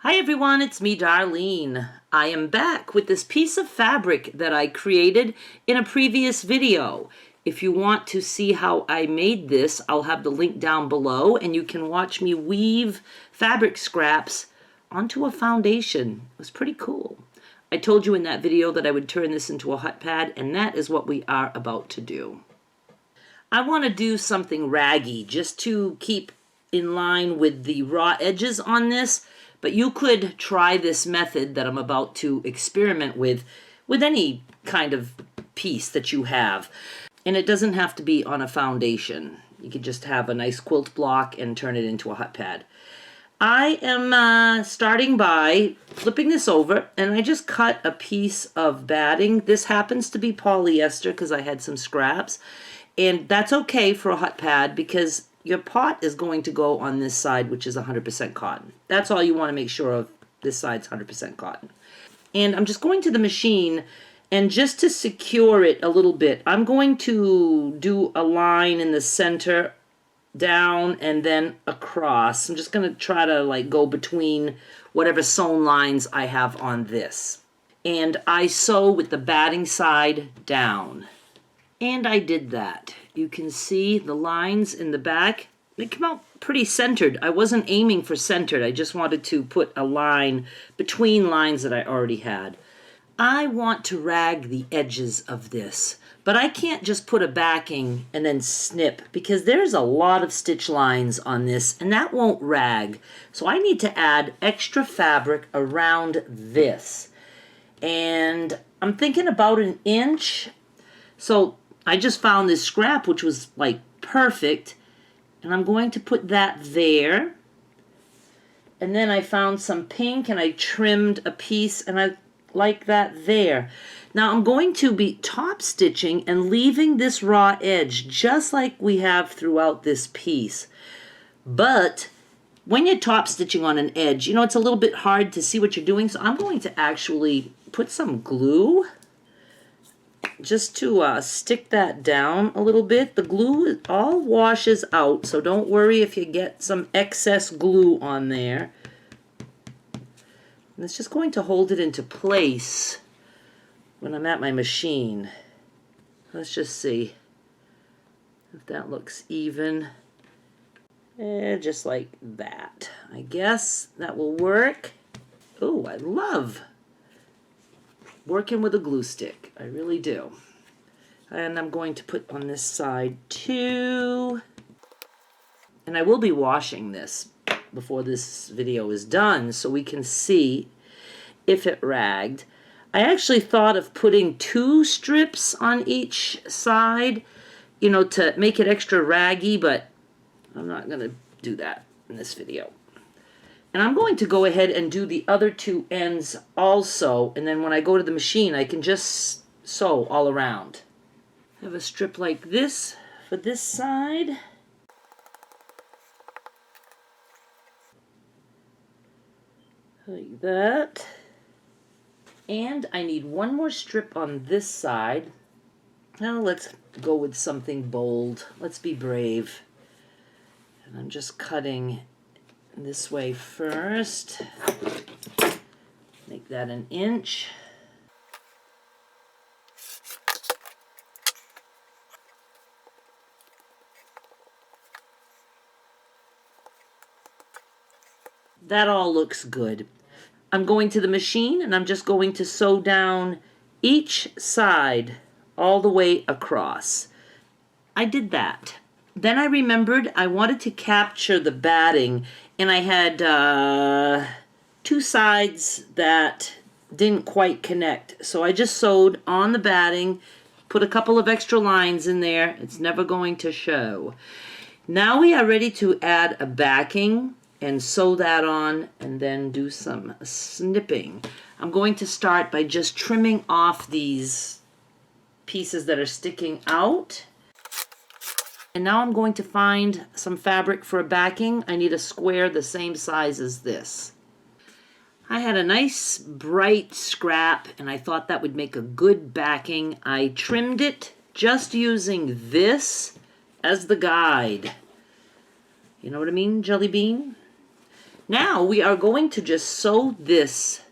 Hi everyone, it's me, Darlene. I am back with this piece of fabric that I created in a previous video. If you want to see how I made this, I'll have the link down below and you can watch me weave fabric scraps onto a foundation. It was pretty cool. I told you in that video that I would turn this into a hot pad, and that is what we are about to do. I want to do something raggy just to keep in line with the raw edges on this. But you could try this method that I'm about to experiment with any kind of piece that you have. And it doesn't have to be on a foundation. You could just have a nice quilt block and turn it into a hot pad. I am starting by flipping this over, and I just cut a piece of batting. This happens to be polyester because I had some scraps. And that's okay for a hot pad because your pot is going to go on this side, which is 100% cotton. That's all you want to make sure of. This side's 100% cotton. And I'm just going to the machine, and just to secure it a little bit, I'm going to do a line in the center, down, and then across. I'm just going to try to go between whatever sewn lines I have on this. And I sew with the batting side down. And I did that. You can see the lines in the back. They come out pretty centered. I wasn't aiming for centered. I just wanted to put a line between lines that I already had. I want to rag the edges of this, but I can't just put a backing and then snip because there's a lot of stitch lines on this and that won't rag. So I need to add extra fabric around this. And I'm thinking about an inch. So I just found this scrap which was perfect, and I'm going to put that there. And then I found some pink and I trimmed a piece and I like that there. Now I'm going to be top stitching and leaving this raw edge just like we have throughout this piece. But when you're top stitching on an edge, it's a little bit hard to see what you're doing, so I'm going to actually put some glue just to stick that down a little bit. The glue all washes out, so don't worry if you get some excess glue on there. And it's just going to hold it into place when I'm at my machine. Let's just see if that looks even. Just like that. I guess that will work. Oh, I love working with a glue stick. I really do. And I'm going to put on this side too. And I will be washing this before this video is done so we can see if it ragged. I actually thought of putting 2 strips on each side, to make it extra raggy, but I'm not going to do that in this video. And I'm going to go ahead and do the other 2 ends also, and then when I go to the machine I can just sew all around. I have a strip like this for this side. Like that. And I need one more strip on this side. Now let's go with something bold. Let's be brave. And I'm just cutting this way first. Make that an inch. That all looks good. I'm going to the machine and I'm just going to sew down each side all the way across. I did that. Then I remembered I wanted to capture the batting, and I had 2 sides that didn't quite connect. So I just sewed on the batting, put a couple of extra lines in there. It's never going to show. Now we are ready to add a backing and sew that on and then do some snipping. I'm going to start by just trimming off these pieces that are sticking out. And now I'm going to find some fabric for a backing. I need a square the same size as this. I had a nice bright scrap and I thought that would make a good backing. I trimmed it just using this as the guide. You know what I mean, Jelly Bean? Now we are going to just sew this.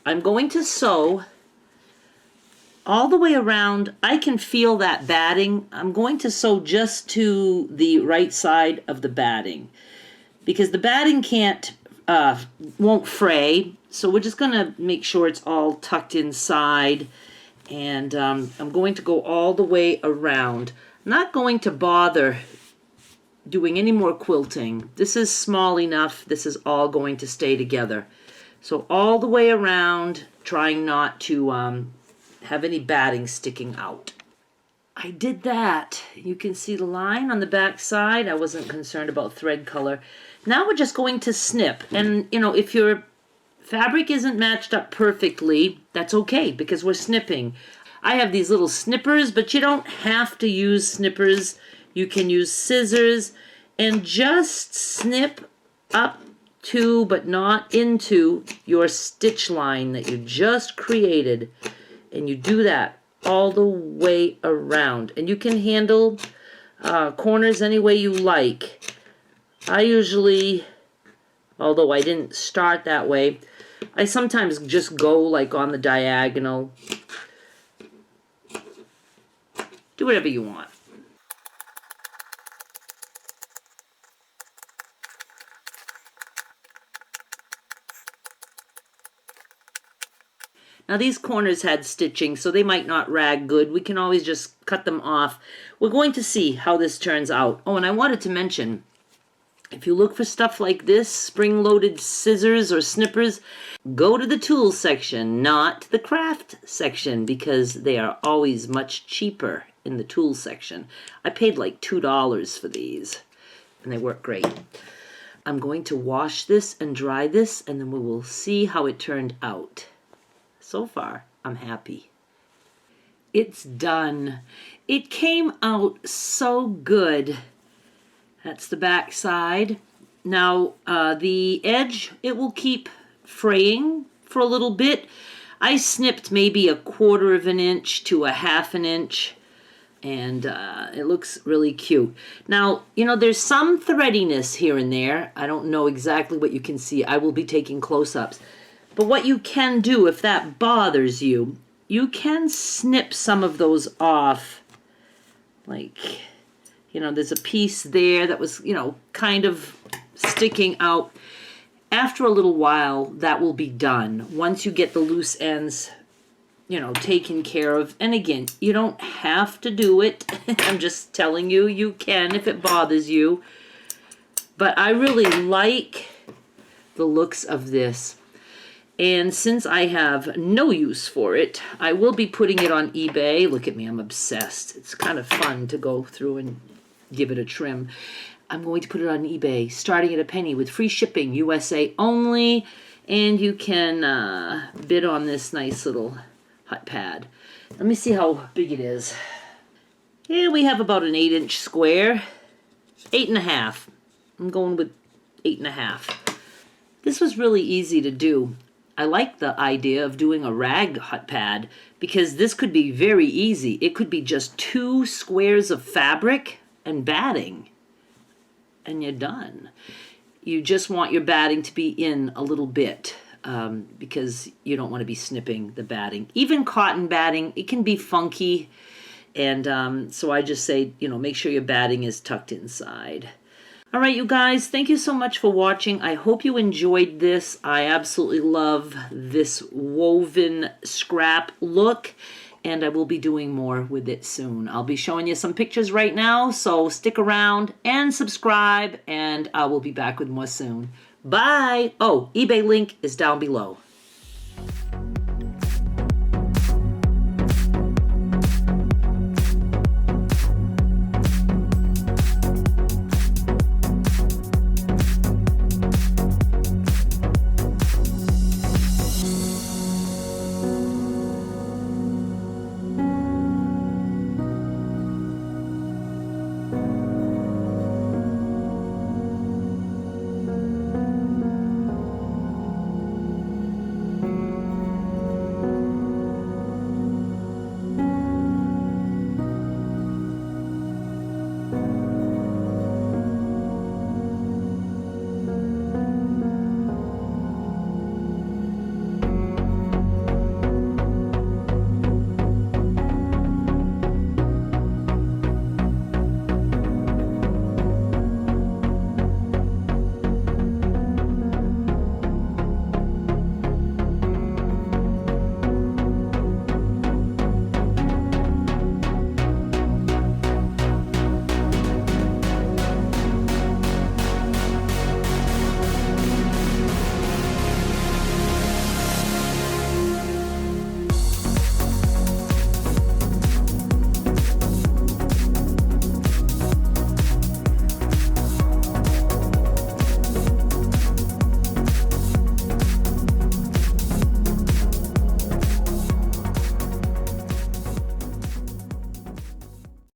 I'm going to sew all the way around. I can feel that batting. I'm going to sew just to the right side of the batting because the batting won't fray. So we're just going to make sure it's all tucked inside. And I'm going to go all the way around. I'm not going to bother doing any more quilting. This is small enough. This is all going to stay together. So all the way around, trying not to have any batting sticking out. I did that. You can see the line on the back side. I wasn't concerned about thread color. Now we're just going to snip. And, you know, if your fabric isn't matched up perfectly, that's okay because we're snipping. I have these little snippers, but you don't have to use snippers. You can use scissors and just snip up to, but not into, your stitch line that you just created. And you do that all the way around. And you can handle corners any way you like. I usually, although I didn't start that way, I sometimes just go like on the diagonal. Do whatever you want. Now these corners had stitching, so they might not rag good. We can always just cut them off. We're going to see how this turns out. Oh, and I wanted to mention, if you look for stuff like this, spring-loaded scissors or snippers, go to the tools section, not the craft section, because they are always much cheaper in the tools section. I paid like $2 for these, and they work great. I'm going to wash this and dry this, and then we will see how it turned out. So far, I'm happy. It's done. It came out so good. That's the back side. Now, the edge, it will keep fraying for a little bit. I snipped maybe 1/4 of an inch to 1/2 inch, and it looks really cute. Now, you know, there's some threadiness here and there. I don't know exactly what you can see. I will be taking close-ups. But what you can do, if that bothers you, you can snip some of those off. Like, you know, there's a piece there that was, you know, kind of sticking out. After a little while, that will be done. Once you get the loose ends, you know, taken care of. And again, you don't have to do it. I'm just telling you, you can if it bothers you. But I really like the looks of this. And since I have no use for it, I will be putting it on eBay. Look at me, I'm obsessed. It's kind of fun to go through and give it a trim. I'm going to put it on eBay, starting at a penny with free shipping, USA only. And you can bid on this nice little hut pad. Let me see how big it is. Here we have about an 8-inch square. 8.5. I'm going with 8.5. This was really easy to do. I like the idea of doing a rag hut pad because this could be very easy. It could be just 2 squares of fabric and batting, and you're done. You just want your batting to be in a little bit because you don't want to be snipping the batting. Even cotton batting, it can be funky, and so I just say, you know, make sure your batting is tucked inside. All right, you guys, thank you so much for watching. I hope you enjoyed this. I absolutely love this woven scrap look, and I will be doing more with it soon. I'll be showing you some pictures right now, so stick around and subscribe, and I will be back with more soon. Bye! Oh, eBay link is down below.